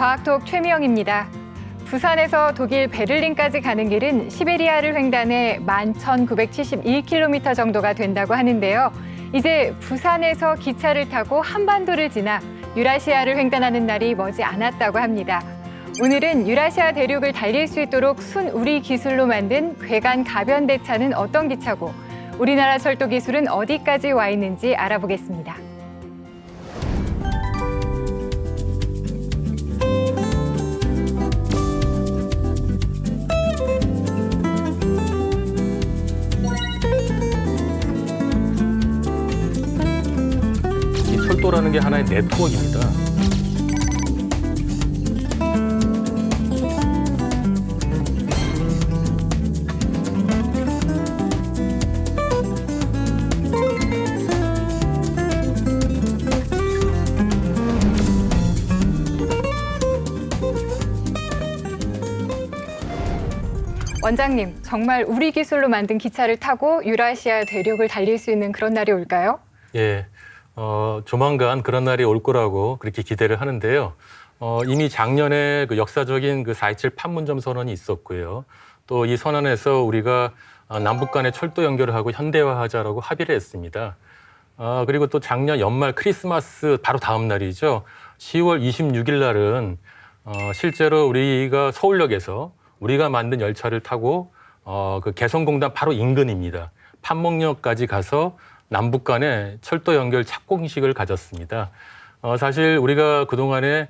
과학톡 최미영입니다. 부산에서 독일 베를린까지 가는 길은 시베리아를 횡단해 11,971km 정도가 된다고 하는데요. 이제 부산에서 기차를 타고 한반도를 지나 유라시아를 횡단하는 날이 머지 않았다고 합니다. 오늘은 유라시아 대륙을 달릴 수 있도록 순우리 기술로 만든 괴간 가변대차는 어떤 기차고 우리나라 철도 기술은 어디까지 와 있는지 알아보겠습니다. 이 철도라는 게 하나의 네트워크입니다. 원장님, 정말 우리 기술로 만든 기차를 타고 유라시아 대륙을 달릴 수 있는 그런 날이 올까요? 예, 조만간 그런 날이 올 거라고 그렇게 기대를 하는데요. 이미 작년에 그 역사적인 그 4.27 판문점 선언이 있었고요. 또 이 선언에서 우리가 남북 간의 철도 연결을 하고 현대화하자라고 합의를 했습니다. 그리고 또 작년 연말 크리스마스 바로 다음 날이죠. 10월 26일 날은 실제로 우리가 서울역에서 우리가 만든 열차를 타고 그 개성공단 바로 인근입니다. 판목역까지 가서 남북 간의 철도 연결 착공식을 가졌습니다. 사실 우리가 그동안에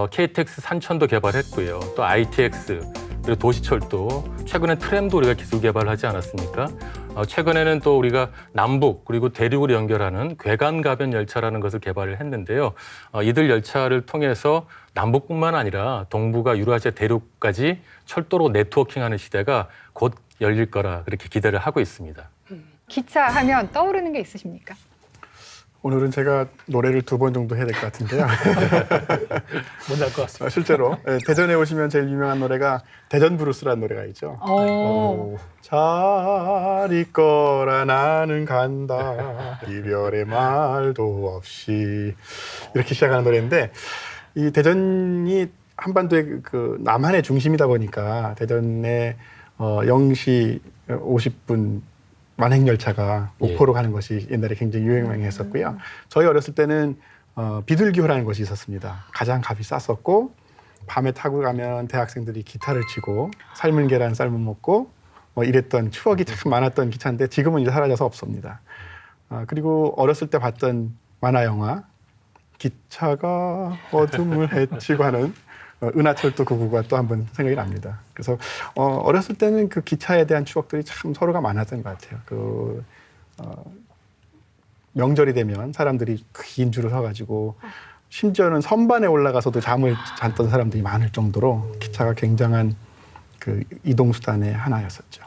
KTX 산천도 개발했고요. 또 ITX, 그리고 도시철도, 최근에 트램도 우리가 기술 개발을 하지 않았습니까? 최근에는 또 우리가 남북 그리고 대륙을 연결하는 괴간가변 열차라는 것을 개발을 했는데요. 이들 열차를 통해서 남북뿐만 아니라 동북아 유라시아 대륙까지 철도로 네트워킹하는 시대가 곧 열릴 거라 그렇게 기대를 하고 있습니다. 기차 하면 떠오르는 게 있으십니까? 오늘은 제가 노래를 2번 정도 해야 될 것 같은데요. 뭔지 알 것 같습니다. 실제로 대전에 오시면 제일 유명한 노래가 대전 브루스라는 노래가 있죠. 잘 있거라 나는 간다 이별의 말도 없이 이렇게 시작하는 노래인데 이 대전이 한반도의 그 남한의 중심이다 보니까 대전에 0시 50분 만행열차가 목포로 가는 것이 옛날에 굉장히 유행했었고요. 저희 어렸을 때는 비둘기호라는 것이 있었습니다. 가장 값이 쌌었고 밤에 타고 가면 대학생들이 기타를 치고 삶은 계란 삶은 먹고 이랬던 추억이 참 많았던 기차인데 지금은 이제 사라져서 없습니다. 그리고 어렸을 때 봤던 만화 영화 기차가 어둠을 헤치고 하는 은하철도 999가 또 한 번 생각이 납니다. 그래서 어렸을 때는 그 기차에 대한 추억들이 참 서로가 많았던 것 같아요. 명절이 되면 사람들이 긴 줄을 서가지고 심지어는 선반에 올라가서도 잠을 잤던 사람들이 많을 정도로 기차가 굉장한 그 이동수단의 하나였었죠.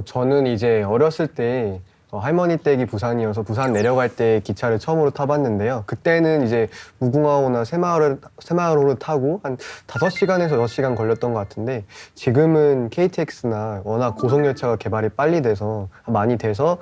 저는 이제 어렸을 때 할머니 댁이 부산이어서 부산 내려갈 때 기차를 처음으로 타봤는데요. 그때는 이제 무궁화호나 새마을호를 타고 한 5시간에서 6시간 걸렸던 것 같은데 지금은 KTX나 워낙 고속열차가 개발이 빨리 돼서 많이 돼서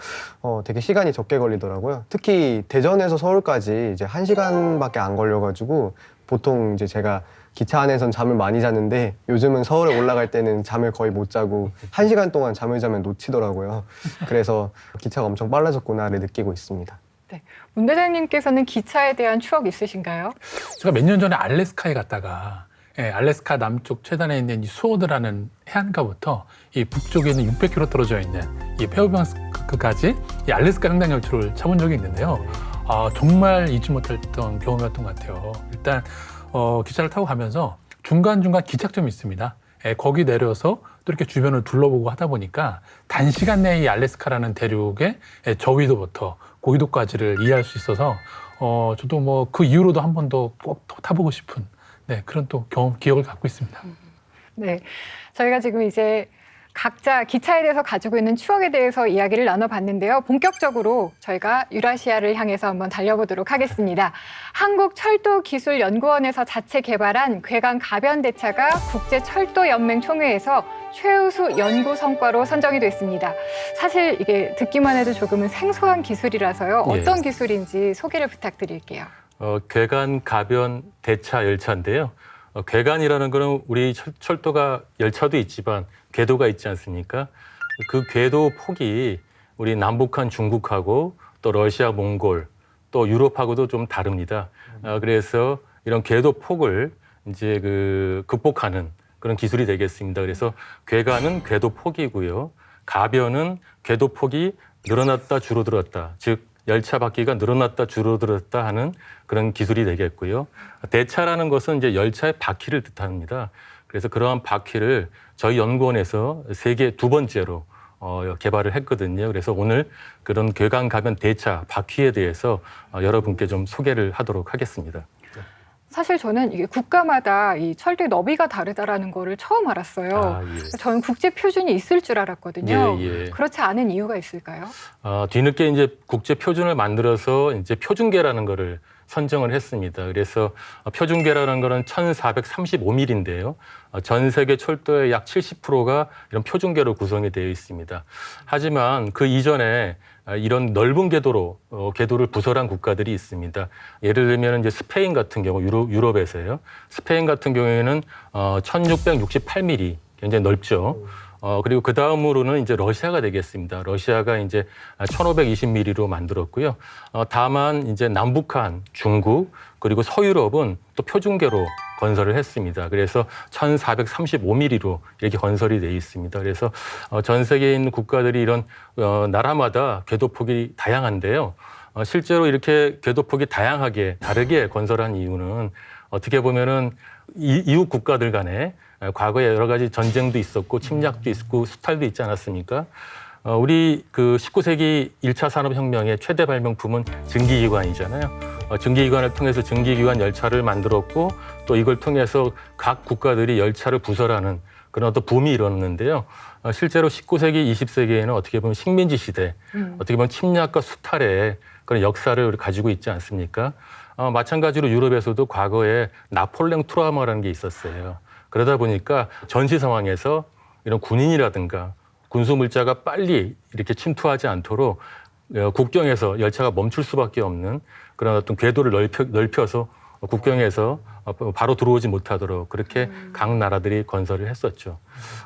되게 시간이 적게 걸리더라고요. 특히 대전에서 서울까지 이제 1시간밖에 안 걸려가지고 보통 이제 제가 기차 안에선 잠을 많이 자는데 요즘은 서울에 올라갈 때는 잠을 거의 못 자고 1시간 동안 잠을 자면 놓치더라고요. 그래서 기차가 엄청 빨라졌구나를 느끼고 있습니다. 네. 문 대장님께서는 기차에 대한 추억 있으신가요? 제가 몇 년 전에 알래스카에 갔다가 알래스카 남쪽 최단에 있는 이 수워드라는 해안가부터 이 북쪽에 있는 600km 떨어져 있는 이 페어뱅스크까지 이 알래스카 횡단 열차를 타본 적이 있는데요. 정말 잊지 못했던 경험이었던 것 같아요. 일단 기차를 타고 가면서 중간중간 기착점이 있습니다. 거기 내려서 또 이렇게 주변을 둘러보고 하다 보니까 단시간 내에 이 알래스카라는 대륙의 저위도부터 고위도까지를 이해할 수 있어서 저도 뭐 그 이후로도 한 번 더 꼭 타보고 싶은 그런 또 기억을 갖고 있습니다. 네, 저희가 지금 이제 각자 기차에 대해서 가지고 있는 추억에 대해서 이야기를 나눠봤는데요. 본격적으로 저희가 유라시아를 향해서 한번 달려보도록 하겠습니다. 한국철도기술연구원에서 자체 개발한 괴간 가변대차가 국제철도연맹 총회에서 최우수 연구 성과로 선정이 됐습니다. 사실 이게 듣기만 해도 조금은 생소한 기술이라서요. 어떤 기술인지 소개를 부탁드릴게요. 괴간 가변 대차 열차인데요. 궤관이라는 거는 우리 철도가 열차도 있지만 궤도가 있지 않습니까? 그 궤도 폭이 우리 남북한 중국하고 또 러시아, 몽골, 또 유럽하고도 좀 다릅니다. 그래서 이런 궤도 폭을 이제 극복하는 그런 기술이 되겠습니다. 그래서 궤관은 궤도 폭이고요. 가변은 궤도 폭이 늘어났다 줄어들었다. 즉 열차 바퀴가 늘어났다 줄어들었다 하는 그런 기술이 되겠고요. 대차라는 것은 이제 열차의 바퀴를 뜻합니다. 그래서 그러한 바퀴를 저희 연구원에서 세계 두 번째로 개발을 했거든요. 그래서 오늘 그런 궤관 가변 대차 바퀴에 대해서 여러분께 좀 소개를 하도록 하겠습니다. 사실 저는 이게 국가마다 이 철도의 너비가 다르다라는 거를 처음 알았어요. 예. 저는 국제 표준이 있을 줄 알았거든요. 예, 예. 그렇지 않은 이유가 있을까요? 뒤늦게 이제 국제 표준을 만들어서 이제 표준계라는 거를 선정을 했습니다. 그래서 표준계라는 거는 1435mm인데요. 전 세계 철도의 약 70%가 이런 표준계로 구성이 되어 있습니다. 하지만 그 이전에 이런 넓은 궤도로 궤도를 부설한 국가들이 있습니다. 예를 들면 이제 스페인 같은 경우 유럽에서요. 스페인 같은 경우에는 1668mm 굉장히 넓죠. 그리고 그 다음으로는 이제 러시아가 되겠습니다. 러시아가 이제 1520mm로 만들었고요. 다만 이제 남북한, 중국, 그리고 서유럽은 또 표준계로 건설을 했습니다. 그래서 1435mm로 이렇게 건설이 되어 있습니다. 그래서 전 세계에 있는 국가들이 이런 나라마다 궤도폭이 다양한데요. 실제로 이렇게 궤도폭이 다양하게 다르게 건설한 이유는 어떻게 보면은 이웃 국가들 간에 과거에 여러 가지 전쟁도 있었고 침략도 있고 수탈도 있지 않았습니까? 우리 19세기 1차 산업혁명의 최대 발명품은 증기기관이잖아요. 증기기관을 통해서 증기기관 열차를 만들었고 또 이걸 통해서 각 국가들이 열차를 부설하는 그런 어떤 붐이 일어났는데요. 실제로 19세기, 20세기에는 어떻게 보면 식민지 시대, 어떻게 보면 침략과 수탈의 그런 역사를 가지고 있지 않습니까? 마찬가지로 유럽에서도 과거에 나폴레옹 트라우마라는 게 있었어요. 그러다 보니까 전시 상황에서 이런 군인이라든가 군수물자가 빨리 이렇게 침투하지 않도록 국경에서 열차가 멈출 수밖에 없는 그런 어떤 궤도를 넓혀서 국경에서 바로 들어오지 못하도록 그렇게 각 나라들이 건설을 했었죠.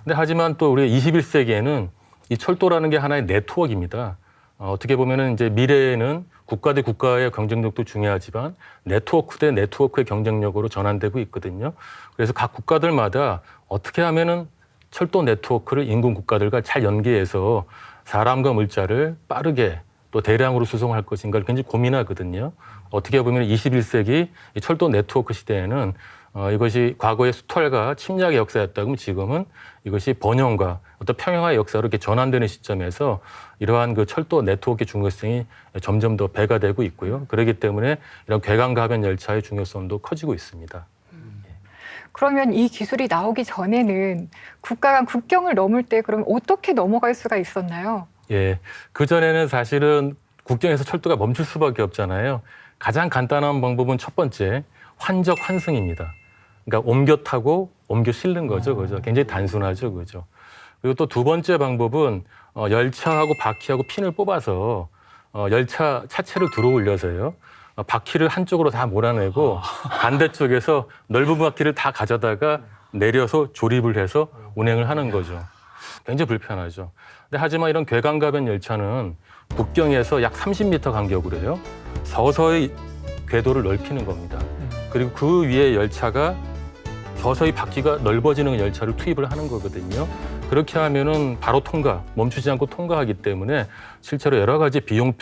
근데 하지만 또 우리 21세기에는 이 철도라는 게 하나의 네트워크입니다. 어떻게 보면은 이제 미래에는 국가 대 국가의 경쟁력도 중요하지만 네트워크 대 네트워크의 경쟁력으로 전환되고 있거든요. 그래서 각 국가들마다 어떻게 하면은 철도 네트워크를 인근 국가들과 잘 연계해서 사람과 물자를 빠르게 또 대량으로 수송할 것인가를 굉장히 고민하거든요. 어떻게 보면 21세기 이 철도 네트워크 시대에는 이것이 과거의 수탈과 침략의 역사였다면 지금은 이것이 번영과 어떤 평형화의 역사로 이렇게 전환되는 시점에서 이러한 그 철도 네트워크의 중요성이 점점 더 배가 되고 있고요. 그렇기 때문에 이런 궤관 가변 열차의 중요성도 커지고 있습니다. 그러면 이 기술이 나오기 전에는 국가 간 국경을 넘을 때 그럼 어떻게 넘어갈 수가 있었나요? 예, 그전에는 사실은 국경에서 철도가 멈출 수밖에 없잖아요. 가장 간단한 방법은 첫 번째, 환적 환승입니다. 그러니까 옮겨 타고 옮겨 실는 거죠. 그죠? 굉장히 단순하죠. 그죠? 그리고 또 두 번째 방법은 열차하고 바퀴하고 핀을 뽑아서 열차 차체를 들어 올려서요. 바퀴를 한쪽으로 다 몰아내고 반대쪽에서 넓은 바퀴를 다 가져다가 내려서 조립을 해서 운행을 하는 거죠. 굉장히 불편하죠. 근데 하지만 이런 궤관가변 열차는 국경에서 약 30m 간격으로요. 서서히 궤도를 넓히는 겁니다. 그리고 그 위에 열차가 서서히 바퀴가 넓어지는 열차를 투입을 하는 거거든요. 그렇게 하면은 바로 멈추지 않고 통과하기 때문에 실제로 여러 가지 비용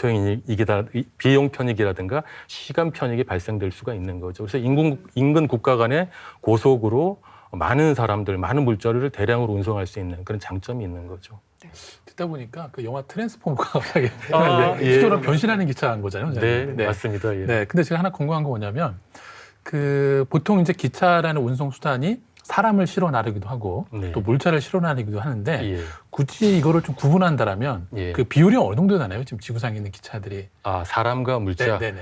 편익이라든가 시간 편익이 발생될 수가 있는 거죠. 그래서 인근 국가 간의 고속으로 많은 사람들, 많은 물자를 대량으로 운송할 수 있는 그런 장점이 있는 거죠. 듣다 보니까 그 영화 트랜스포머가 갑자기 예. 기존으로 변신하는 기차인 거잖아요. 네, 맞습니다. 예. 네, 근데 제가 하나 궁금한 거 뭐냐면 보통 이제 기차라는 운송 수단이 사람을 실어 나르기도 하고 네. 또 물자를 실어 나르기도 하는데 예. 굳이 이거를 좀 구분한다라면 예. 그 비율이 어느 정도 되나요? 지금 지구상에 있는 기차들이. 사람과 물자. 네.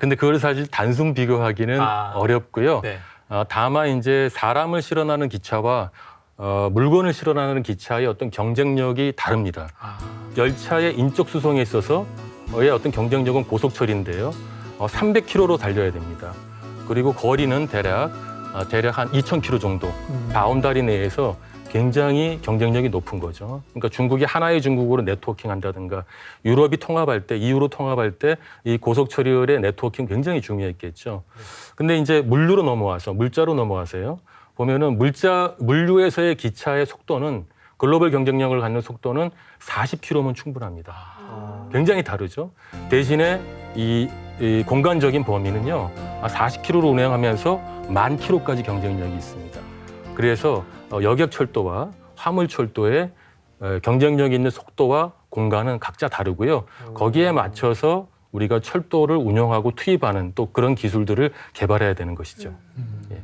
근데 그걸 사실 단순 비교하기는 어렵고요. 네. 다만 이제 사람을 실어 나르는 기차와 물건을 실어 나르는 기차의 어떤 경쟁력이 다릅니다. 열차의 인적 수송에 있어서의 어떤 경쟁력은 고속철인데요. 300km로 달려야 됩니다. 그리고 거리는 대략 대략 한 2,000km 정도 바운다리 내에서 굉장히 경쟁력이 높은 거죠. 그러니까 중국이 하나의 중국으로 네트워킹 한다든가 유럽이 통합할 때, EU로 통합할 때 이 고속철도의 네트워킹 굉장히 중요했겠죠. 근데 이제 물자로 넘어와서요. 보면은 물류에서의 기차의 속도는 글로벌 경쟁력을 갖는 속도는 40km면 충분합니다. 굉장히 다르죠. 대신에 이 공간적인 범위는요. 40km로 운행하면서 10,000km까지 경쟁력이 있습니다. 그래서 여객철도와 화물철도의 경쟁력 있는 속도와 공간은 각자 다르고요. 거기에 맞춰서 우리가 철도를 운영하고 투입하는 또 그런 기술들을 개발해야 되는 것이죠. 예.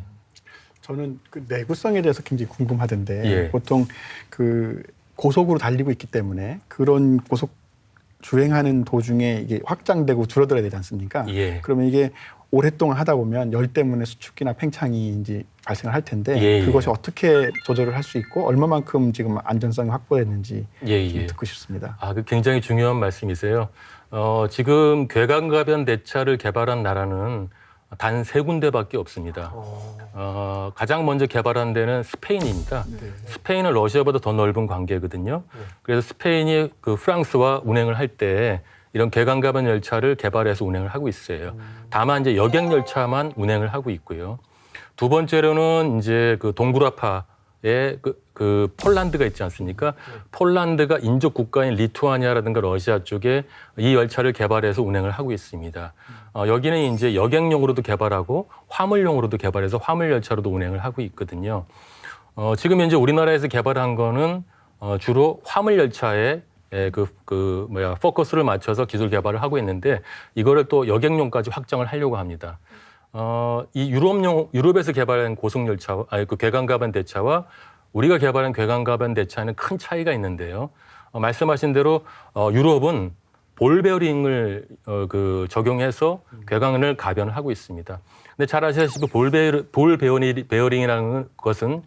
저는 그 내구성에 대해서 굉장히 궁금하던데 예. 보통 그 고속으로 달리고 있기 때문에 그런 고속 주행하는 도중에 이게 확장되고 줄어들어야 되지 않습니까? 예. 그러면 이게 오랫동안 하다 보면 열 때문에 수축이나 팽창이 이제 발생을 할 텐데 예, 예. 그것이 어떻게 조절을 할 수 있고 얼마만큼 지금 안전성이 확보됐는지 예, 좀 예. 듣고 싶습니다. 그 굉장히 중요한 말씀이세요. 지금 괴강가변 대차를 개발한 나라는 단 3군데밖에 없습니다. 가장 먼저 개발한 데는 스페인입니다. 스페인은 러시아보다 더 넓은 관계거든요. 그래서 스페인이 그 프랑스와 운행을 할 때 이런 괴강가변 열차를 개발해서 운행을 하고 있어요. 다만 이제 여객 열차만 운행을 하고 있고요. 두 번째로는 이제 그 동구라파의 그 폴란드가 있지 않습니까? 폴란드가 인접 국가인 리투아니아라든가 러시아 쪽에 이 열차를 개발해서 운행을 하고 있습니다. 여기는 이제 여객용으로도 개발하고 화물용으로도 개발해서 화물 열차로도 운행을 하고 있거든요. 지금 현재 우리나라에서 개발한 거는 주로 화물 열차에 포커스를 맞춰서 기술 개발을 하고 있는데 이거를 또 여객용까지 확장을 하려고 합니다. 이 유럽에서 개발한 고속열차, 그 괴강가변 대차와 우리가 개발한 괴강가변 대차는 큰 차이가 있는데요. 말씀하신 대로 유럽은 볼 베어링을 적용해서 괴강을 가변을 하고 있습니다. 근데 잘 아시다시피 볼 베어링이라는 것은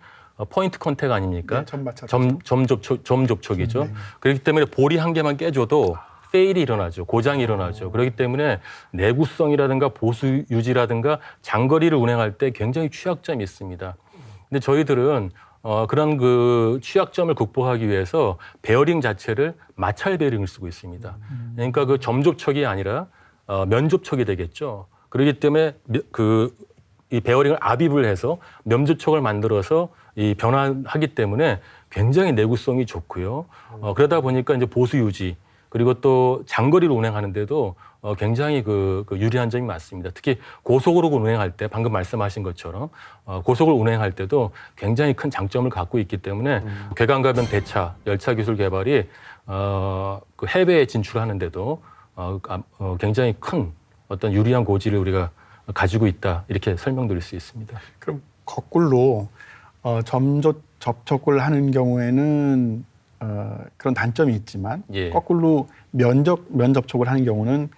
포인트 컨택 아닙니까? 네, 점 접촉이죠. 그렇기 때문에 볼이 한 개만 깨져도 페일이 일어나죠. 고장이 일어나죠. 그렇기 때문에 내구성이라든가 보수 유지라든가 장거리를 운행할 때 굉장히 취약점이 있습니다. 근데 저희들은 그런 그 취약점을 극복하기 위해서 베어링 자체를 마찰 베어링을 쓰고 있습니다. 그러니까 그 점 접촉이 아니라 면 접촉이 되겠죠. 그렇기 때문에 이 베어링을 압입을 해서 면 접촉을 만들어서 이 변환하기 때문에 굉장히 내구성이 좋고요. 그러다 보니까 이제 보수 유지 그리고 또 장거리로 운행하는데도 굉장히 그 유리한 점이 많습니다. 특히 고속으로 운행할 때 방금 말씀하신 것처럼 고속을 운행할 때도 굉장히 큰 장점을 갖고 있기 때문에 괴강가변 대차 열차 기술 개발이 그 해외에 진출하는데도 굉장히 큰 어떤 유리한 고지를 우리가 가지고 있다 이렇게 설명드릴 수 있습니다. 그럼 거꾸로 접촉을 하는 경우에는 그런 단점이 있지만 예. 거꾸로 면 접촉을 하는 경우는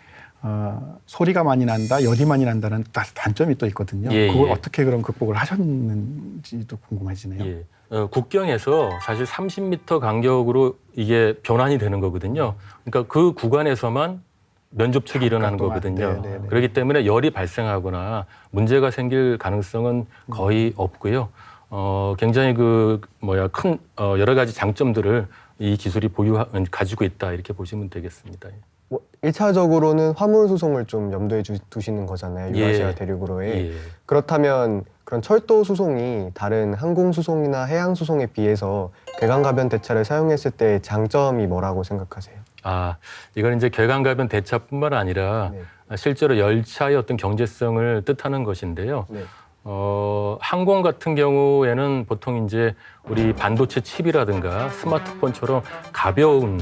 소리가 많이 난다, 열이 많이 난다는 단점이 또 있거든요. 예, 그걸 예. 어떻게 그럼 극복을 하셨는지도 궁금해지네요. 예. 국경에서 사실 30m 간격으로 이게 변환이 되는 거거든요. 그러니까 그 구간에서만 면접촉이 일어나는 동안. 거거든요. 네네네. 그렇기 때문에 열이 발생하거나 문제가 생길 가능성은 거의 없고요. 굉장히 큰 여러 가지 장점들을 이 기술이 가지고 있다 이렇게 보시면 되겠습니다. 1차적으로는 화물 수송을 좀 염두에 두시는 거잖아요. 유라시아 예. 대륙으로의. 예. 그렇다면 그런 철도 수송이 다른 항공 수송이나 해양 수송에 비해서 괴강가변 대차를 사용했을 때 장점이 뭐라고 생각하세요? 이건 이제 괴강가변 대차뿐만 아니라 네. 실제로 열차의 어떤 경제성을 뜻하는 것인데요. 네. 항공 같은 경우에는 보통 이제 우리 반도체 칩이라든가 스마트폰처럼 가벼운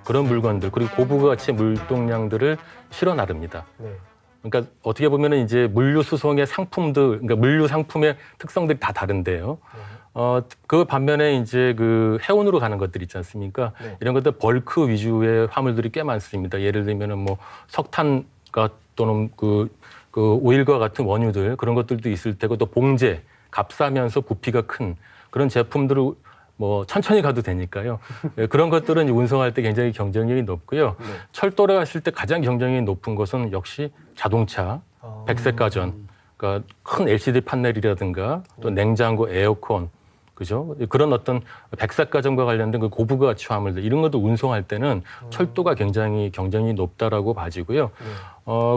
그런 물건들 그리고 고부가치 물동량들을 실어 나릅니다. 네. 그러니까 어떻게 보면은 이제 물류 수송의 상품들, 그러니까 물류 상품의 특성들이 다 다른데요. 그 반면에 이제 그 해운으로 가는 것들 있지 않습니까? 네. 이런 것들 벌크 위주의 화물들이 꽤 많습니다. 예를 들면은 뭐 석탄과 또는 그 오일과 같은 원유들 그런 것들도 있을 테고 또 봉제, 값싸면서 부피가 큰 그런 제품들을 뭐 천천히 가도 되니까요. 그런 것들은 운송할 때 굉장히 경쟁력이 높고요. 네. 철도를 갔을 때 가장 경쟁력이 높은 것은 역시 자동차, 백색가전, 그러니까 큰 LCD 판넬이라든가 또 냉장고, 에어컨, 그죠? 그런 어떤 백사가정과 관련된 그 고부가 가치 화물들 이런 것도 운송할 때는 철도가 굉장히 경쟁이 높다라고 봐지고요.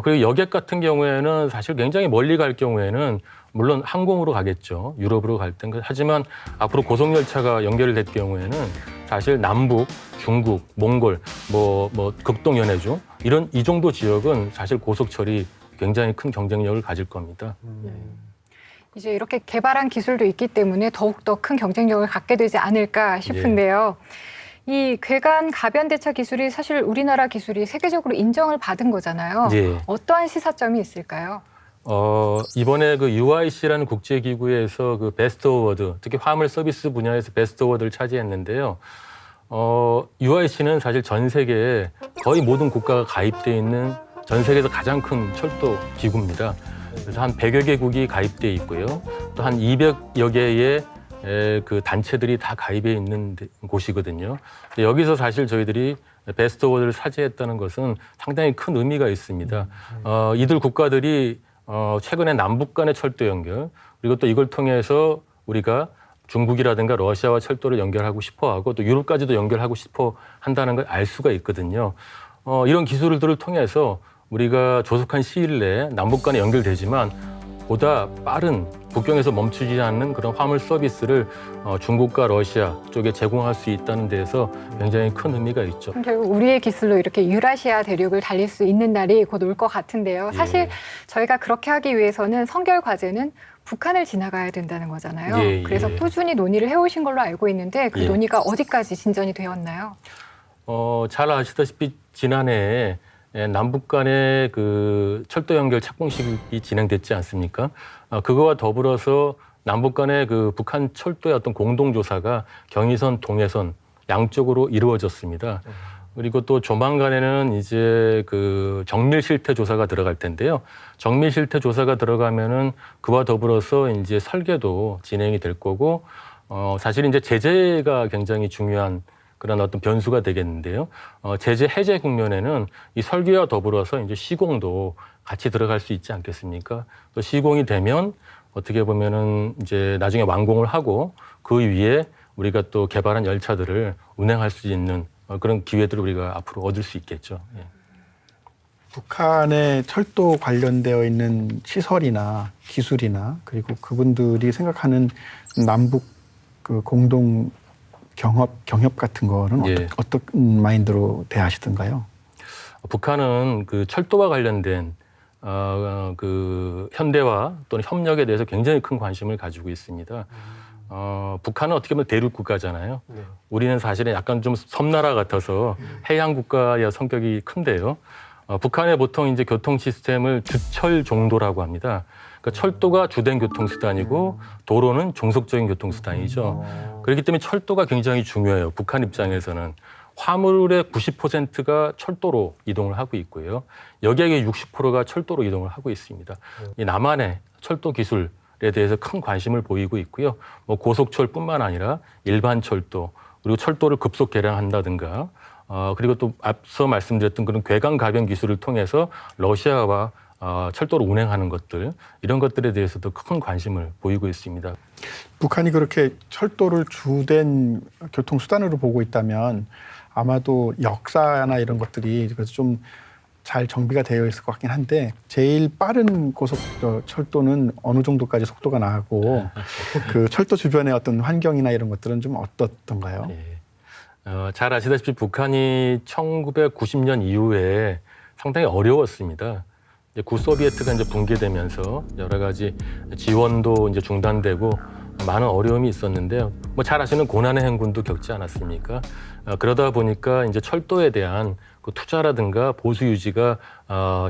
그리고 여객 같은 경우에는 사실 굉장히 멀리 갈 경우에는 물론 항공으로 가겠죠. 유럽으로 갈 땐. 하지만 앞으로 고속열차가 연결될 경우에는 사실 남북, 중국, 몽골, 뭐 극동 연해주 이런 이 정도 지역은 사실 고속철이 굉장히 큰 경쟁력을 가질 겁니다. 이제 이렇게 개발한 기술도 있기 때문에 더욱더 큰 경쟁력을 갖게 되지 않을까 싶은데요. 이 괴간 가변 대처 기술이 사실 우리나라 기술이 세계적으로 인정을 받은 거잖아요. 예. 어떠한 시사점이 있을까요? 이번에 그 UIC라는 국제기구에서 그 베스트 어워드, 특히 화물 서비스 분야에서 베스트 어워드를 차지했는데요. UIC는 사실 전 세계에 거의 모든 국가가 가입돼 있는 전 세계에서 가장 큰 철도 기구입니다. 그래서 한 100여 개국이 가입돼 있고요. 또 한 200여 개의 그 단체들이 다 가입해 있는 곳이거든요. 여기서 사실 저희들이 베스트 어워드를 차지했다는 것은 상당히 큰 의미가 있습니다. 이들 국가들이 최근에 남북 간의 철도 연결, 그리고 또 이걸 통해서 우리가 중국이라든가 러시아와 철도를 연결하고 싶어 하고 또 유럽까지도 연결하고 싶어 한다는 걸 알 수가 있거든요. 이런 기술들을 통해서 우리가 조속한 시일 내에 남북 간에 연결되지만 보다 빠른 국경에서 멈추지 않는 그런 화물 서비스를 중국과 러시아 쪽에 제공할 수 있다는 데에서 굉장히 큰 의미가 있죠. 결국 우리의 기술로 이렇게 유라시아 대륙을 달릴 수 있는 날이 곧 올 것 같은데요. 사실 예. 저희가 그렇게 하기 위해서는 선결 과제는 북한을 지나가야 된다는 거잖아요. 예, 그래서 예. 꾸준히 논의를 해오신 걸로 알고 있는데 그 예. 논의가 어디까지 진전이 되었나요? 잘 아시다시피 지난해에 남북 간의 그 철도 연결 착공식이 진행됐지 않습니까? 그거와 더불어서 남북 간의 그 북한 철도의 어떤 공동조사가 경의선, 동해선 양쪽으로 이루어졌습니다. 그리고 또 조만간에는 이제 그 정밀 실태 조사가 들어갈 텐데요. 정밀 실태 조사가 들어가면은 그와 더불어서 이제 설계도 진행이 될 거고, 사실 이제 제재가 굉장히 중요한 그런 어떤 변수가 되겠는데요. 제재 해제 국면에는 이 설계와 더불어서 이제 시공도 같이 들어갈 수 있지 않겠습니까? 또 시공이 되면 어떻게 보면은 이제 나중에 완공을 하고 그 위에 우리가 또 개발한 열차들을 운행할 수 있는 그런 기회들을 우리가 앞으로 얻을 수 있겠죠. 예. 북한의 철도 관련되어 있는 시설이나 기술이나 그리고 그분들이 생각하는 남북 그 공동 경협 같은 거는 예. 어떤 마인드로 대하시던가요? 북한은 그 철도와 관련된 그 현대화 또는 협력에 대해서 굉장히 큰 관심을 가지고 있습니다. 북한은 어떻게 보면 대륙 국가잖아요. 네. 우리는 사실은 약간 좀 섬나라 같아서 해양 국가의 성격이 큰데요. 북한의 보통 이제 교통 시스템을 주철 종도라고 합니다. 그러니까 철도가 주된 교통수단이고 도로는 종속적인 교통수단이죠. 그렇기 때문에 철도가 굉장히 중요해요. 북한 입장에서는. 화물의 90%가 철도로 이동을 하고 있고요. 여객의 60%가 철도로 이동을 하고 있습니다. 이 남한의 철도 기술에 대해서 큰 관심을 보이고 있고요. 뭐 고속철뿐만 아니라 일반 철도 그리고 철도를 급속 개량한다든가 그리고 또 앞서 말씀드렸던 그런 괴간 가변 기술을 통해서 러시아와 철도를 운행하는 것들 이런 것들에 대해서도 큰 관심을 보이고 있습니다. 북한이 그렇게 철도를 주된 교통수단으로 보고 있다면 아마도 역사나 이런 것들이 그래서 좀 잘 정비가 되어 있을 것 같긴 한데 제일 빠른 고속 철도는 어느 정도까지 속도가 나고 그 철도 주변의 어떤 환경이나 이런 것들은 좀 어떻던가요? 예. 잘 아시다시피 북한이 1990년 이후에 상당히 어려웠습니다. 이제 구소비에트가 이제 붕괴되면서 여러 가지 지원도 이제 중단되고 많은 어려움이 있었는데요. 뭐 잘 아시는 고난의 행군도 겪지 않았습니까? 그러다 보니까 이제 철도에 대한 그 투자라든가 보수 유지가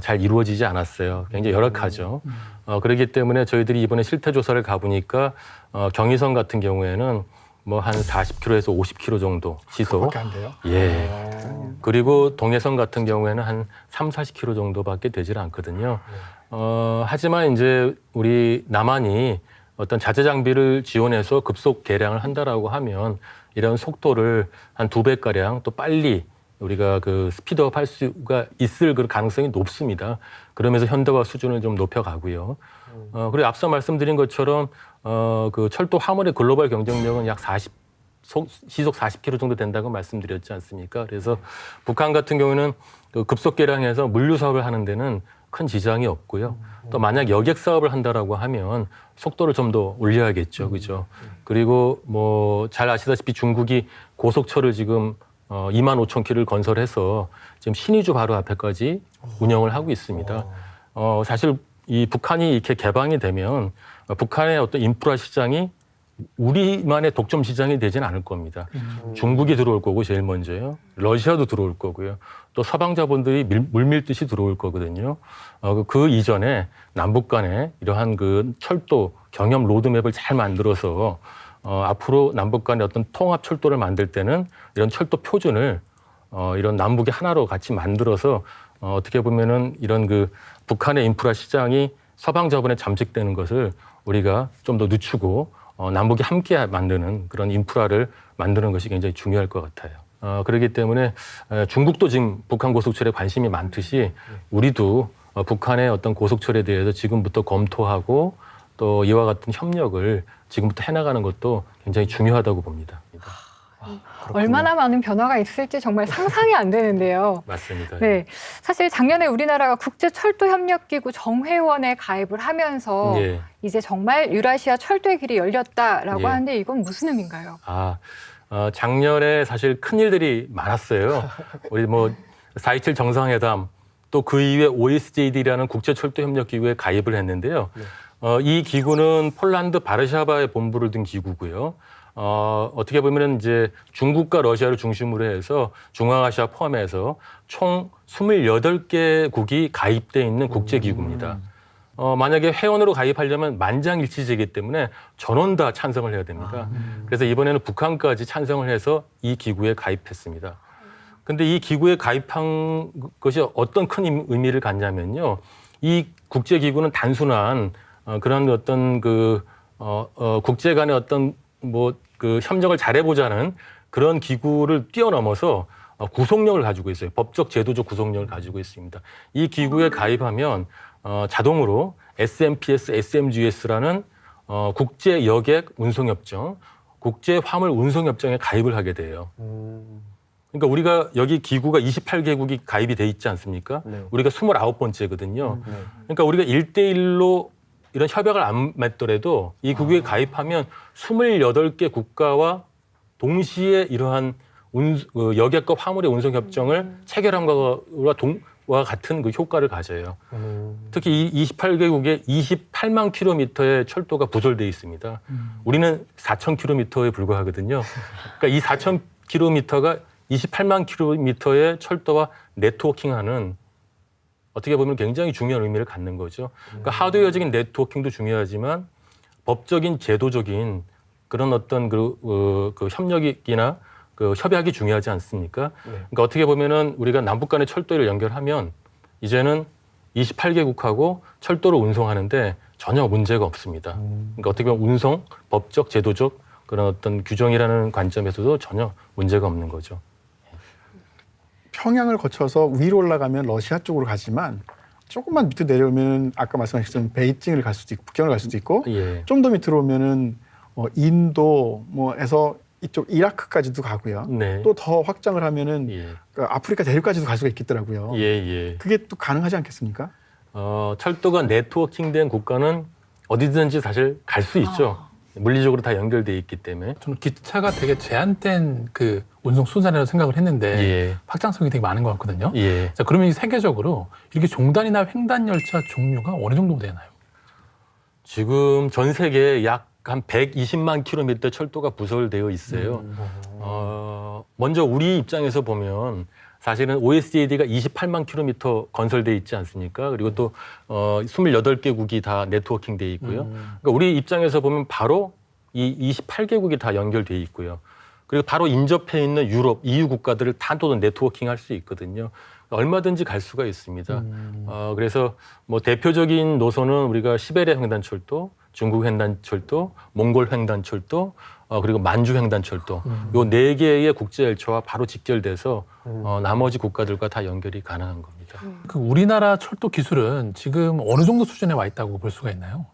잘 이루어지지 않았어요. 굉장히 열악하죠. 그렇기 때문에 저희들이 이번에 실태 조사를 가보니까 경의선 같은 경우에는 뭐 한 40km에서 50km 정도 시속. 그밖에 안 돼요? 예. 그리고 동해선 같은 경우에는 한 3, 40km 정도밖에 되질 않거든요. 하지만 이제 우리 남한이 어떤 자재 장비를 지원해서 급속 개량을 한다라고 하면 이런 속도를 한 2배가량 또 빨리 우리가 그 스피드업 할 수가 있을 그 가능성이 높습니다. 그러면서 현대화 수준을 좀 높여가고요. 그리고 앞서 말씀드린 것처럼 그 철도 화물의 글로벌 경쟁력은 약 시속 40km 정도 된다고 말씀드렸지 않습니까? 그래서 북한 같은 경우는 그 급속 개량해서 물류 사업을 하는 데는 큰 지장이 없고요. 또 만약 여객 사업을 한다라고 하면 속도를 좀 더 올려야겠죠, 그죠? 그리고 뭐 잘 아시다시피 중국이 고속철을 지금 25,000km를 건설해서 지금 신의주 바로 앞에까지 운영을 하고 있습니다. 사실 이 북한이 이렇게 개방이 되면 북한의 어떤 인프라 시장이 우리만의 독점 시장이 되지는 않을 겁니다. 중국이 들어올 거고 제일 먼저요. 러시아도 들어올 거고요. 또 서방 자본들이 물밀듯이 들어올 거거든요. 그 이전에 남북 간에 이러한 그 철도 경협 로드맵을 잘 만들어서 앞으로 남북 간의 어떤 통합 철도를 만들 때는 이런 철도 표준을 이런 남북이 하나로 같이 만들어서 어떻게 보면은 이런 그 북한의 인프라 시장이 서방 자본에 잠식되는 것을 우리가 좀 더 늦추고 남북이 함께 만드는 그런 인프라를 만드는 것이 굉장히 중요할 것 같아요. 그렇기 때문에 중국도 지금 북한 고속철에 관심이 많듯이 우리도 북한의 어떤 고속철에 대해서 지금부터 검토하고 또 이와 같은 협력을 지금부터 해나가는 것도 굉장히 중요하다고 봅니다. 얼마나 많은 변화가 있을지 정말 상상이 안 되는데요. 맞습니다. 네, 사실 작년에 우리나라가 국제철도협력기구 정회원에 가입을 하면서 예. 이제 정말 유라시아 철도의 길이 열렸다라고 예. 하는데 이건 무슨 의미인가요? 작년에 사실 큰 일들이 많았어요. 우리 뭐 4.27 정상회담 또 그 이후에 OSJD라는 국제철도협력기구에 가입을 했는데요. 이 기구는 폴란드 바르샤바에 본부를 둔 기구고요. 어떻게 보면은 이제 중국과 러시아를 중심으로 해서 중앙아시아 포함해서 총 28개국이 가입돼 있는 국제기구입니다. 만약에 회원으로 가입하려면 만장일치제이기 때문에 전원 다 찬성을 해야 됩니다. 그래서 이번에는 북한까지 찬성을 해서 이 기구에 가입했습니다. 근데 이 기구에 가입한 것이 어떤 큰 의미를 갖냐면요. 이 국제기구는 단순한 그런 어떤 국제 간의 어떤 그 협력을 잘해보자는 그런 기구를 뛰어넘어서 구속력을 가지고 있어요. 법적 제도적 구속력을 가지고 있습니다. 이 기구에 가입하면 자동으로 SMPS, SMGS라는 국제 여객 운송협정, 국제 화물 운송협정에 가입을 하게 돼요. 그러니까 우리가 여기 기구가 28개국이 가입이 돼 있지 않습니까? 네. 우리가 29번째거든요. 네. 그러니까 우리가 1대1로 이런 협약을 안 맺더라도 이 기구에 가입하면 28개 국가와 동시에 이러한 여객과 화물의 운송협정을 체결함과 같은 그 효과를 가져요. 특히 이 28개국에 28만 킬로미터의 철도가 부설되어 있습니다. 우리는 4천 킬로미터에 불과하거든요. 그러니까 이 4천 킬로미터가 28만 킬로미터의 철도와 네트워킹하는 어떻게 보면 굉장히 중요한 의미를 갖는 거죠. 그러니까 하드웨어적인 네트워킹도 중요하지만 법적인 제도적인 그런 어떤 그 협력이나 그 협약이 중요하지 않습니까? 그러니까 어떻게 보면은 우리가 남북 간의 철도를 연결하면 이제는 28개국하고 철도를 운송하는데 전혀 문제가 없습니다. 그러니까 어떻게 보면 운송, 법적, 제도적 그런 어떤 규정이라는 관점에서도 전혀 문제가 없는 거죠. 평양을 거쳐서 위로 올라가면 러시아 쪽으로 가지만 조금만 밑으로 내려오면 아까 말씀하셨던 베이징을 갈 수도 있고 북경을 갈 수도 있고 예. 좀 더 밑으로 오면은 인도 뭐에서 이쪽 이라크까지도 가고요. 네. 또 더 확장을 하면은 예. 그 아프리카 대륙까지도 갈 수가 있겠더라고요. 예. 그게 또 가능하지 않겠습니까? 철도가 네트워킹된 국가는 어디든지 사실 갈 수 있죠. 물리적으로 다 연결돼 있기 때문에. 저는 기차가 되게 제한된 그 운송 수단이라고 생각을 했는데 예. 확장성이 되게 많은 것 같거든요. 예. 자, 그러면 세계적으로 이렇게 종단이나 횡단 열차 종류가 어느 정도 되나요? 지금 전 세계에 약 한 120만 킬로미터 철도가 부설되어 있어요. 먼저 우리 입장에서 보면 사실은 OSJD가 28만 킬로미터 건설돼 있지 않습니까? 그리고 또 28개국이 다 네트워킹돼 있고요. 그러니까 우리 입장에서 보면 바로 이 28개국이 다 연결돼 있고요. 그리고 바로 인접해 있는 유럽, EU 국가들을 다 또 네트워킹 할 수 있거든요. 얼마든지 갈 수가 있습니다. 그래서 뭐 대표적인 노선은 우리가 시베리아 횡단철도, 중국 횡단철도, 몽골 횡단철도, 그리고 만주횡단철도 요 4개의 국제 열차와 바로 직결돼서 나머지 국가들과 다 연결이 가능한 겁니다. 그 우리나라 철도 기술은 지금 어느 정도 수준에 와 있다고 볼 수가 있나요?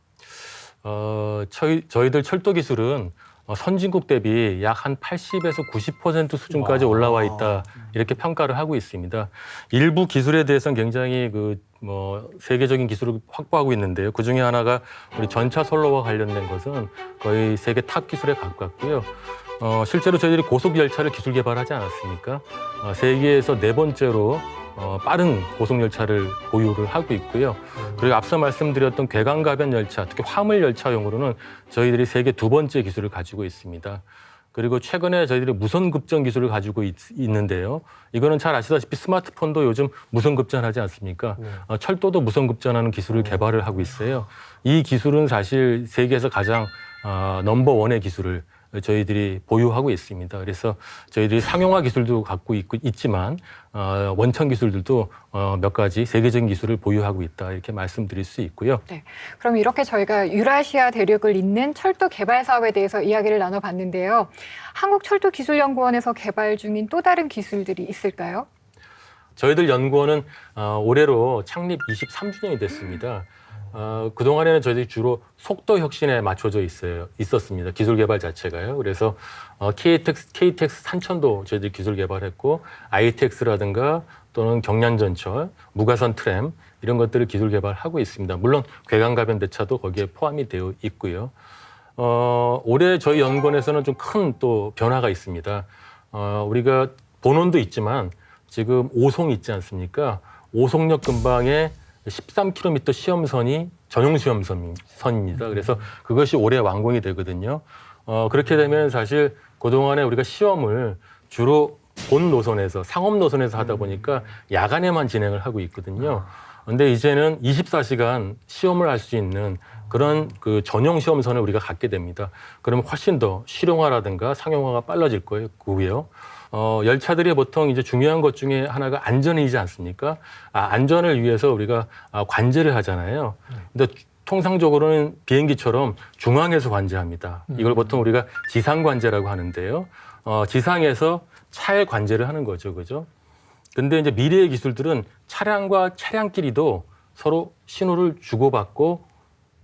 저희들 철도 기술은 선진국 대비 약 한 80에서 90% 수준까지 올라와 있다 이렇게 평가를 하고 있습니다. 일부 기술에 대해서는 굉장히 세계적인 기술을 확보하고 있는데요. 그 중에 하나가 우리 전차 선로와 관련된 것은 거의 세계 탑 기술에 가깝고요. 실제로 저희들이 고속 열차를 기술 개발하지 않았습니까? 세계에서 4번째로 빠른 고속 열차를 보유를 하고 있고요. 그리고 앞서 말씀드렸던 괴강가변 열차, 특히 화물 열차용으로는 저희들이 세계 2번째 기술을 가지고 있습니다. 그리고 최근에 저희들이 무선 급전 기술을 가지고 있는데요. 이거는 잘 아시다시피 스마트폰도 요즘 무선 급전하지 않습니까? 철도도 무선 급전하는 기술을 개발을 하고 있어요. 이 기술은 사실 세계에서 가장 넘버원의 기술을 저희들이 보유하고 있습니다. 그래서 저희들이 상용화 기술도 갖고 있지만 원천 기술들도 몇 가지 세계적인 기술을 보유하고 있다 이렇게 말씀드릴 수 있고요. 네, 그럼 이렇게 저희가 유라시아 대륙을 잇는 철도 개발 사업에 대해서 이야기를 나눠봤는데요. 한국철도기술연구원에서 개발 중인 또 다른 기술들이 있을까요? 저희들 연구원은 올해로 창립 23주년이 됐습니다. 그동안에는 저희들이 주로 속도 혁신에 맞춰져 있었습니다. 기술 개발 자체가요. 그래서 KTX 산천도 저희들이 기술 개발했고 ITX라든가 또는 경량전철, 무가선 트램 이런 것들을 기술 개발하고 있습니다. 물론 괴강가변 대차도 거기에 포함이 되어 있고요. 올해 저희 연구원에서는 좀 큰 또 변화가 있습니다. 우리가 본원도 있지만 지금 오송 있지 않습니까? 오송역 근방에 13km 시험선이 전용 시험선입니다. 그래서 그것이 올해 완공이 되거든요. 그렇게 되면 사실 그동안에 우리가 시험을 주로 본 노선에서 상업 노선에서 하다 보니까 야간에만 진행을 하고 있거든요. 근데 이제는 24시간 시험을 할 수 있는 그런 그 전용 시험선을 우리가 갖게 됩니다. 그러면 훨씬 더 실용화라든가 상용화가 빨라질 거고요. 열차들이 보통 이제 중요한 것 중에 하나가 안전이지 않습니까? 안전을 위해서 우리가 관제를 하잖아요. 근데 통상적으로는 비행기처럼 중앙에서 관제합니다. 이걸 보통 우리가 지상 관제라고 하는데요. 지상에서 차에 관제를 하는 거죠, 그죠? 근데 이제 미래의 기술들은 차량과 차량끼리도 서로 신호를 주고받고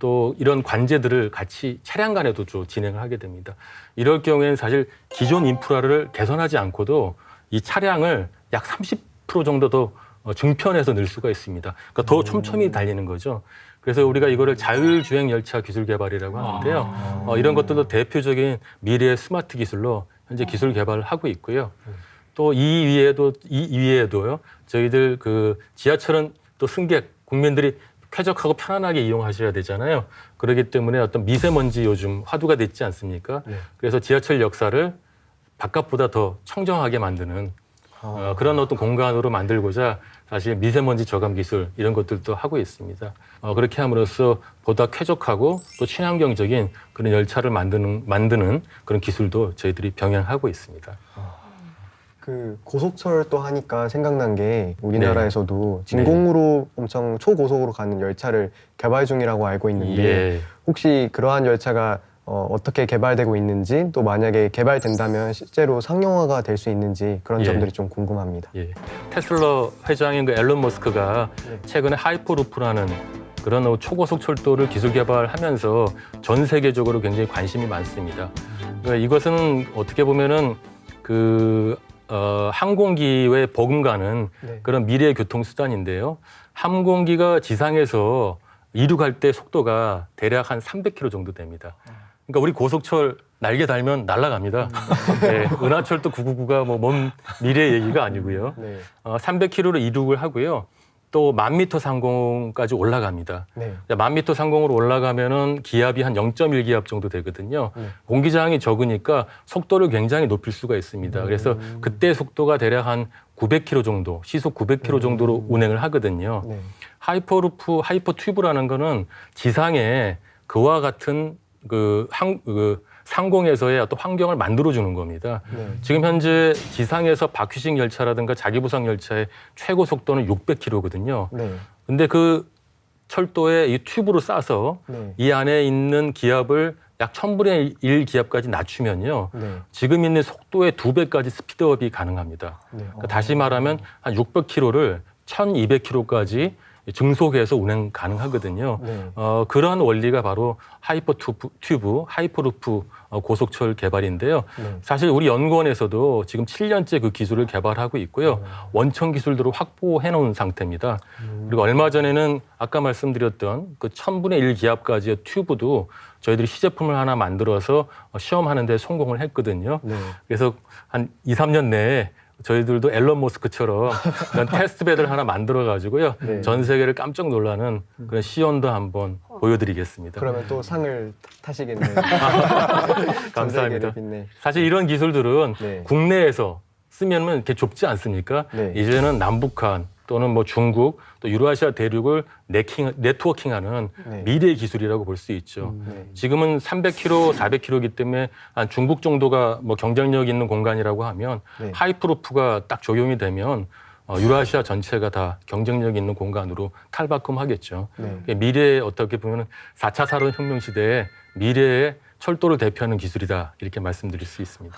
또 이런 관제들을 같이 차량 간에도 좀 진행을 하게 됩니다. 이럴 경우에는 사실 기존 인프라를 개선하지 않고도 이 차량을 약 30% 정도 더 증편해서 늘 수가 있습니다. 그러니까 더 촘촘히 달리는 거죠. 그래서 우리가 이거를 자율주행 열차 기술 개발이라고 하는데요. 이런 것들도 대표적인 미래의 스마트 기술로 현재 기술 개발을 하고 있고요. 또 이 위에도요. 저희들 그 지하철은 또 승객 국민들이 쾌적하고 편안하게 이용하셔야 되잖아요. 그렇기 때문에 어떤 미세먼지 요즘 화두가 됐지 않습니까? 그래서 지하철 역사를 바깥보다 더 청정하게 만드는 그런 어떤 공간으로 만들고자 사실 미세먼지 저감 기술 이런 것들도 하고 있습니다. 그렇게 함으로써 보다 쾌적하고 또 친환경적인 그런 열차를 만드는 그런 기술도 저희들이 병행하고 있습니다. 그 고속철도 하니까 생각난 게 우리나라에서도 진공으로 엄청 초고속으로 가는 열차를 개발 중이라고 알고 있는데 예. 혹시 그러한 열차가 어떻게 개발되고 있는지 또 만약에 개발된다면 실제로 상용화가 될 수 있는지 그런 예. 점들이 좀 궁금합니다. 예. 테슬라 회장인 그 앨런 머스크가 최근에 하이퍼루프라는 그런 초고속 철도를 기술 개발하면서 전 세계적으로 굉장히 관심이 많습니다. 그러니까 이것은 어떻게 보면은 항공기에 버금가는 그런 미래의 교통수단인데요. 항공기가 지상에서 이륙할 때 속도가 대략 한 300km 정도 됩니다. 그러니까 우리 고속철 날개 달면 날아갑니다. 네, 은하철도 999가 먼 미래의 얘기가 아니고요. 300km로 이륙을 하고요. 또 1000m 상공까지 올라갑니다. 1000m 상공으로 올라가면은 기압이 한 0.1기압 정도 되거든요. 공기저항이 적으니까 속도를 굉장히 높일 수가 있습니다. 그래서 그때 속도가 대략 한 900km 정도, 시속 900km 정도로 운행을 하거든요. 하이퍼루프, 하이퍼튜브라는 거는 지상에 그와 같은 상공에서의 어떤 환경을 만들어주는 겁니다. 지금 현재 지상에서 바퀴식 열차라든가 자기부상 열차의 최고 속도는 600km거든요. 근데 그 철도에 이 튜브로 싸서 이 안에 있는 기압을 약 1000분의 1 기압까지 낮추면요. 네. 지금 있는 속도의 2배까지 스피드업이 가능합니다. 네. 그러니까 다시 말하면 한 600km를 1200km까지 증속해서 운행 가능하거든요. 네. 그런 원리가 바로 하이퍼 튜브, 하이퍼루프 고속철 개발인데요. 네. 사실 우리 연구원에서도 지금 7년째 그 기술을 개발하고 있고요. 원천 기술들을 확보해 놓은 상태입니다. 그리고 얼마 전에는 아까 말씀드렸던 그 1000분의 1 기압까지의 튜브도 저희들이 시제품을 하나 만들어서 시험하는 데 성공을 했거든요. 네. 그래서 한 2, 3년 내에 저희들도 앨런 머스크처럼 그런 테스트베드를 하나 만들어 가지고요. 네. 전 세계를 깜짝 놀라는 그런 시연도 한번 보여드리겠습니다. 그러면 또 상을 타시겠네요. 감사합니다. 빛내. 사실 이런 기술들은 네. 국내에서 쓰면은 이렇게 좁지 않습니까? 네. 이제는 남북한 또는 뭐 중국 또 유라시아 대륙을 네트워킹하는 네. 미래의 기술이라고 볼 수 있죠. 네. 지금은 300km, 400km이기 때문에 한 중국 정도가 뭐 경쟁력 있는 공간이라고 하면 네. 하이프루프가 딱 적용이 되면 유라시아 전체가 다 경쟁력 있는 공간으로 탈바꿈하겠죠. 네. 미래에 어떻게 보면 4차 산업혁명 시대에 미래의 철도를 대표하는 기술이다 이렇게 말씀드릴 수 있습니다.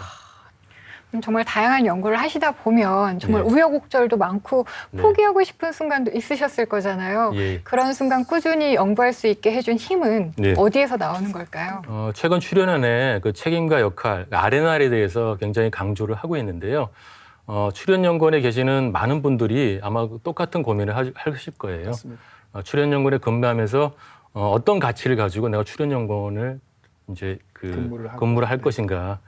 정말 다양한 연구를 하시다 보면 정말 네. 우여곡절도 많고 네. 포기하고 싶은 순간도 있으셨을 거잖아요. 예. 그런 순간 꾸준히 연구할 수 있게 해준 힘은 네. 어디에서 나오는 걸까요? 최근 출연안에 그 책임과 역할, R&R에 대해서 굉장히 강조를 하고 있는데요. 출연연구원에 계시는 많은 분들이 아마 똑같은 고민을 하실 거예요. 출연연구원에 근무하면서 어떤 가치를 가지고 내가 출연연구원을 이제 근무를 할 것인가.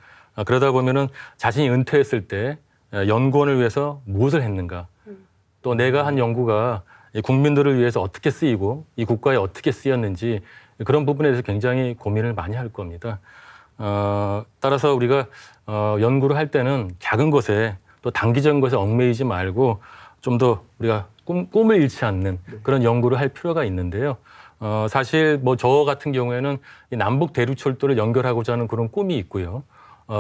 그러다 보면은 자신이 은퇴했을 때 연구원을 위해서 무엇을 했는가. 또 내가 한 연구가 이 국민들을 위해서 어떻게 쓰이고 이 국가에 어떻게 쓰였는지 그런 부분에 대해서 굉장히 고민을 많이 할 겁니다. 따라서 우리가 연구를 할 때는 작은 것에 또 단기적인 것에 얽매이지 말고 좀 더 우리가 꿈을 잃지 않는 그런 연구를 할 필요가 있는데요. 사실 뭐 저 같은 경우에는 이 남북 대륙철도를 연결하고자 하는 그런 꿈이 있고요.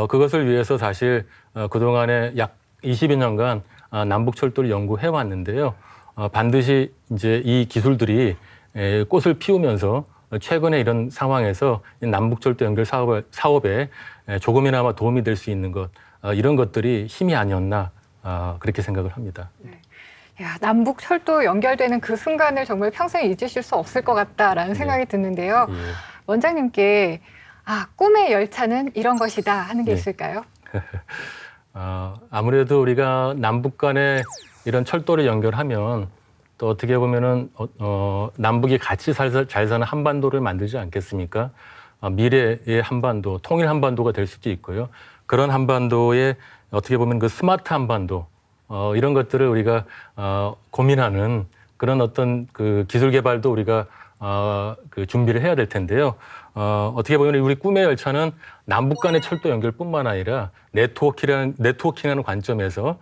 그것을 위해서 사실 그동안에 약 20여 년간 남북철도를 연구해 왔는데요. 반드시 이제 이 기술들이 꽃을 피우면서 최근에 이런 상황에서 이 남북철도 연결 사업에 조금이나마 도움이 될 수 있는 것, 이런 것들이 힘이 아니었나 그렇게 생각을 합니다. 야, 남북 철도 연결되는 그 순간을 정말 평생 잊으실 수 없을 것 같다라는 생각이 드는데요. 예. 원장님께 꿈의 열차는 이런 것이다 하는 게 네. 있을까요? 아무래도 우리가 남북 간에 이런 철도를 연결하면 또 어떻게 보면은 남북이 같이 잘 사는 한반도를 만들지 않겠습니까? 미래의 한반도, 통일 한반도가 될 수도 있고요. 그런 한반도에 어떻게 보면 그 스마트 한반도 이런 것들을 우리가 고민하는 그런 어떤 그 기술 개발도 우리가 그 준비를 해야 될 텐데요. 어떻게 보면 우리 꿈의 열차는 남북 간의 철도 연결뿐만 아니라 네트워킹하는 관점에서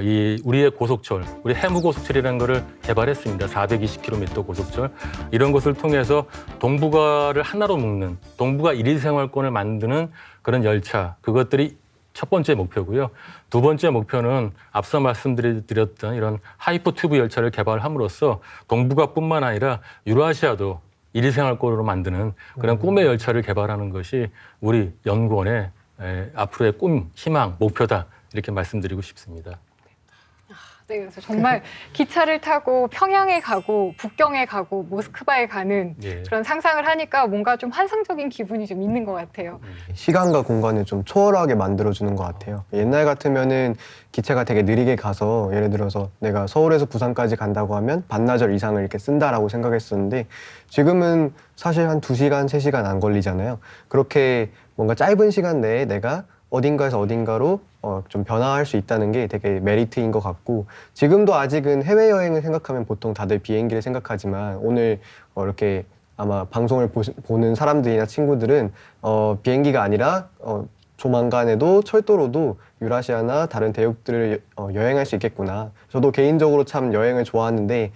이 우리의 고속철, 우리 해무 고속철이라는 것을 개발했습니다. 420km 고속철. 이런 것을 통해서 동북아를 하나로 묶는 동북아 일일 생활권을 만드는 그런 열차, 그것들이 첫 번째 목표고요. 두 번째 목표는 앞서 말씀드렸던 이런 하이퍼 튜브 열차를 개발함으로써 동북아뿐만 아니라 유라시아도 일일생활권으로 만드는 그런 꿈의 열차를 개발하는 것이 우리 연구원의 앞으로의 꿈, 희망, 목표다 이렇게 말씀드리고 싶습니다. 네, 그래서 정말 기차를 타고 평양에 가고 북경에 가고 모스크바에 가는 예. 그런 상상을 하니까 뭔가 좀 환상적인 기분이 좀 있는 것 같아요. 시간과 공간을 좀 초월하게 만들어주는 것 같아요. 옛날 같으면은 기차가 되게 느리게 가서 예를 들어서 내가 서울에서 부산까지 간다고 하면 반나절 이상을 이렇게 쓴다라고 생각했었는데 지금은 사실 한 2시간, 3시간 안 걸리잖아요. 그렇게 뭔가 짧은 시간 내에 내가 어딘가에서 어딘가로 좀 변화할 수 있다는 게 되게 메리트인 것 같고 지금도 아직은 해외여행을 생각하면 보통 다들 비행기를 생각하지만 오늘 이렇게 아마 방송을 보는 사람들이나 친구들은 비행기가 아니라 조만간에도 철도로도 유라시아나 다른 대륙들을 여행할 수 있겠구나. 저도 개인적으로 참 여행을 좋아하는데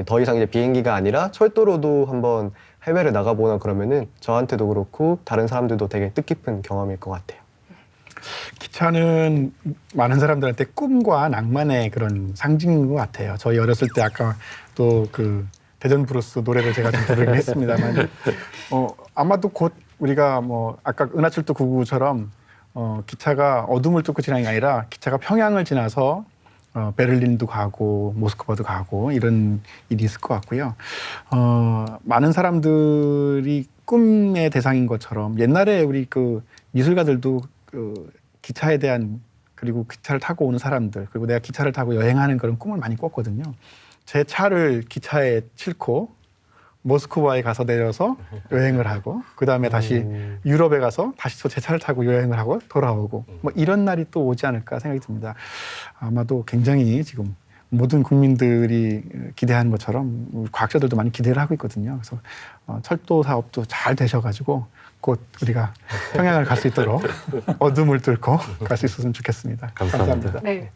더 이상 이제 비행기가 아니라 철도로도 한번 해외를 나가보나 그러면은 저한테도 그렇고 다른 사람들도 되게 뜻깊은 경험일 것 같아요. 기차는 많은 사람들한테 꿈과 낭만의 그런 상징인 것 같아요. 저희 어렸을 때 아까 또 그 대전 브루스 노래를 제가 좀 부르긴 했습니다만 아마도 곧 우리가 뭐 아까 은하철도 999처럼 기차가 어둠을 뚫고 지나는 게 아니라 기차가 평양을 지나서 베를린도 가고 모스크바도 가고 이런 일이 있을 것 같고요. 많은 사람들이 꿈의 대상인 것처럼 옛날에 우리 그 미술가들도 그 기차에 대한 그리고 기차를 타고 오는 사람들 그리고 내가 기차를 타고 여행하는 그런 꿈을 많이 꿨거든요. 제 차를 기차에 싣고 모스크바에 가서 내려서 여행을 하고 그 다음에 다시 유럽에 가서 다시 또 제 차를 타고 여행을 하고 돌아오고 뭐 이런 날이 또 오지 않을까 생각이 듭니다. 아마도 굉장히 지금 모든 국민들이 기대하는 것처럼 우리 과학자들도 많이 기대를 하고 있거든요. 그래서 철도 사업도 잘 되셔가지고 곧 우리가 평양을 갈 수 있도록 어둠을 뚫고 갈 수 있었으면 좋겠습니다. 감사합니다. 네.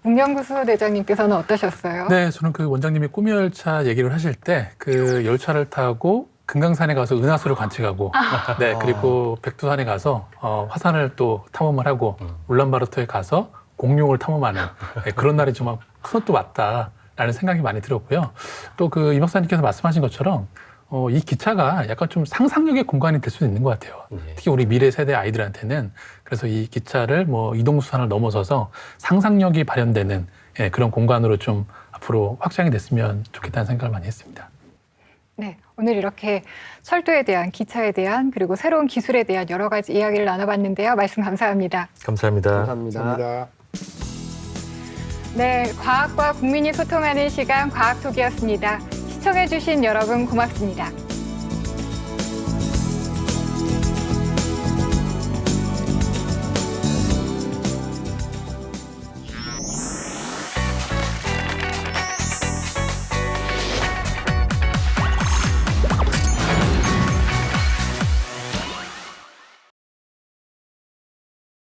문경구 수호대장님께서는 어떠셨어요? 네, 저는 그 원장님이 꿈의 열차 얘기를 하실 때 그 열차를 타고 금강산에 가서 은하수를 관측하고, 네, 그리고 백두산에 가서 화산을 또 탐험을 하고 울란바토르에 가서 공룡을 탐험하는 네, 그런 날이 좀 또 왔다라는 생각이 많이 들었고요. 또 그 이 박사님께서 말씀하신 것처럼 이 기차가 약간 좀 상상력의 공간이 될 수도 있는 것 같아요. 특히 우리 미래 세대 아이들한테는 그래서 이 기차를 뭐 이동수단을 넘어서서 상상력이 발현되는 예, 그런 공간으로 좀 앞으로 확장이 됐으면 좋겠다는 생각을 많이 했습니다. 네, 오늘 이렇게 철도에 대한, 기차에 대한, 그리고 새로운 기술에 대한 여러 가지 이야기를 나눠봤는데요. 말씀 감사합니다. 감사합니다. 감사합니다. 감사합니다. 네, 과학과 국민이 소통하는 시간 과학톡이었습니다. 시청해주신 여러분 고맙습니다.